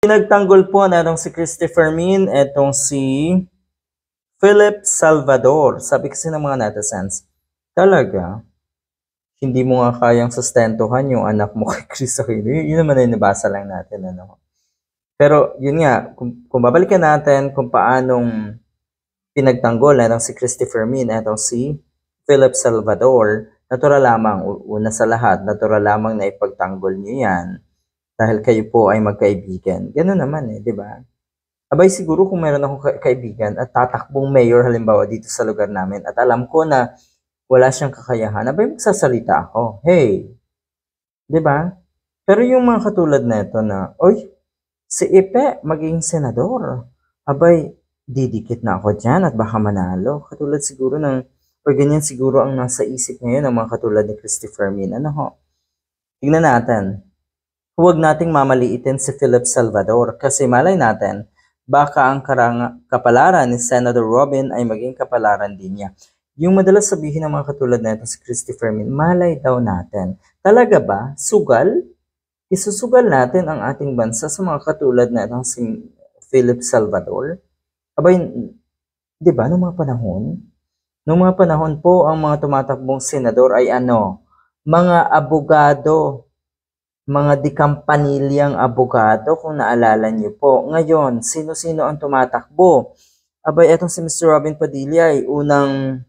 Pinagtanggol po natong si Christopher Min, etong si Philip Salvador. Sabi kasi ng mga netizens, talaga, hindi mo nga kayang sustentuhan yung anak mo kay Chris Aquino. Yun naman ay nabasa lang natin. Pero yun nga, kung babalikan natin kung paanong pinagtanggol natong si Christopher Min, etong si Philip Salvador, natural lamang, una sa lahat, natural lamang na ipagtanggol niyo yan dahil kayo po ay magkaibigan. Ganun naman di ba? Abay siguro kung meron akong kaibigan at tatakbong mayor halimbawa dito sa lugar namin at alam ko na wala siyang kakayahan, abay magsasalita ako. Hey, di ba? Pero yung mga katulad nito na, oy, si Ipe maging senador, abay, didikit na ako dyan at baka manalo. Katulad siguro ng, o ganyan siguro ang nasa isip ngayon ng mga katulad ni Christopher Min. Tingnan natin. Huwag nating mamaliitin si Philip Salvador kasi malay natin, baka ang kapalaran ni Senator Robin ay maging kapalaran din niya. Yung madalas sabihin ng mga katulad na ito si Christopher Min, malay daw natin. Talaga ba? Sugal? Isusugal natin ang ating bansa sa mga katulad na itong si Philip Salvador? Abay, di ba, noong mga panahon? Noong mga panahon po, ang mga tumatakbong senador ay mga abogado, mga dikampanilyang abogado, kung naalala niyo po. Ngayon, sino-sino ang tumatakbo? Abay, etong si Mr. Robin Padilla ay unang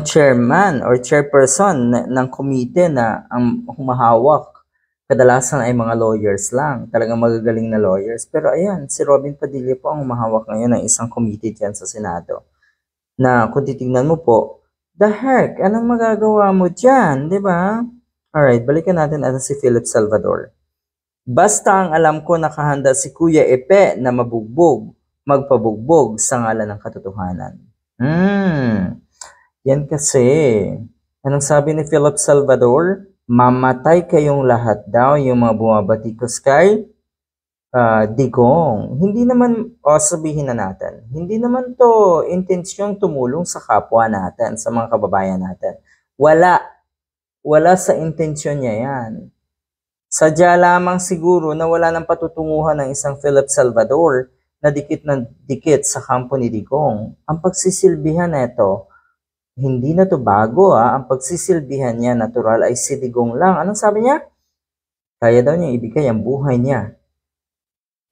chairman or chairperson ng komite na ang humahawak. Kadalasan ay mga lawyers lang, talagang magagaling na lawyers. Pero ayan, si Robin Padilla po ang humahawak ngayon ng isang komite dyan sa Senado. Na kung titignan mo po, the heck, anong magagawa mo dyan, di ba? Alright, balikan natin si Philip Salvador. Basta ang alam ko nakahanda si Kuya Epe na magpabugbog sa ngalan ng katotohanan. Yan kasi. Anong sabi ni Philip Salvador? Mamatay kayong lahat daw yung mga bumabatikos kay Digong. Hindi naman, sabihin na natin, hindi naman to intensyong tumulong sa kapwa natin, sa mga kababayan natin. Wala sa intensyon niya yan. Sadya lamang siguro na wala ng patutunguhan ng isang Philip Salvador na dikit sa kampo ni Digong. Ang pagsisilbihan nito, hindi na to bago ang pagsisilbihan niya natural ay si Digong lang. Anong sabi niya? Kaya daw niya ibigay ang buhay niya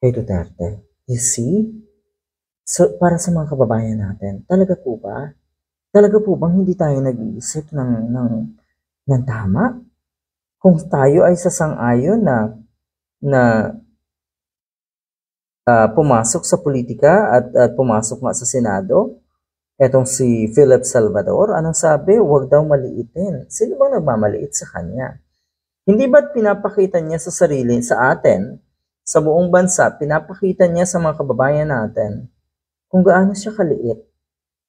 kay Duterte. You see? So, para sa mga kababayan natin, talaga po ba? Talaga po bang hindi tayo nag-iisip ng tama? Kung tayo ay sasang-ayon na pumasok sa politika at pumasok nga sa Senado, etong si Philip Salvador, anong sabi? Huwag daw maliitin. Sino bang nagmamaliit sa kanya? Hindi ba't pinapakita niya sa sarili, sa atin, sa buong bansa, pinapakita niya sa mga kababayan natin kung gaano siya kaliit?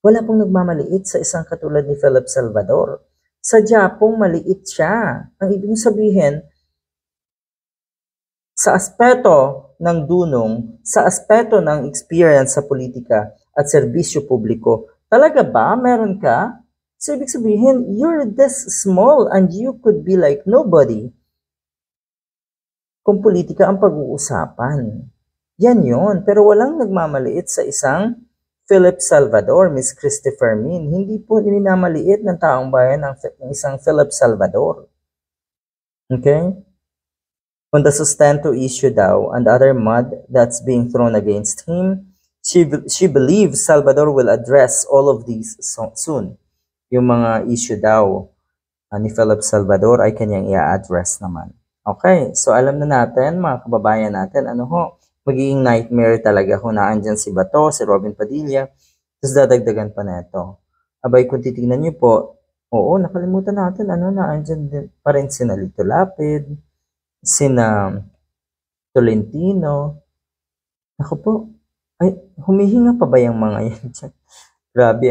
Wala pong nagmamaliit sa isang katulad ni Philip Salvador. Sadya pong maliit siya. Ang ibig sabihin, sa aspeto ng dunong, sa aspeto ng experience sa politika at serbisyo publiko, talaga ba meron ka? So ibig sabihin, you're this small and you could be like nobody. Kung politika ang pag-uusapan. Yan yun. Pero walang nagmamaliit sa isang Philip Salvador, Miss Christopher Min. Hindi po minamaliit ng taong bayan ng isang Philip Salvador. Okay? On the sustento issue daw and other mud that's being thrown against him, she believes Salvador will address all of these soon. Yung mga issue daw ni Philip Salvador ay kanyang i-address naman. Okay, so alam na natin, mga kababayan natin, magiging nightmare talaga kung naandyan si Bato, si Robin Padilla, tapos dadagdagan pa na ito. Abay, kung titignan niyo po, oo, nakalimutan natin, naandyan din pa rin sina Lito Lapid, sina Tolentino. Ako po, ay, humihinga pa ba yung mga yan dyan? Grabe,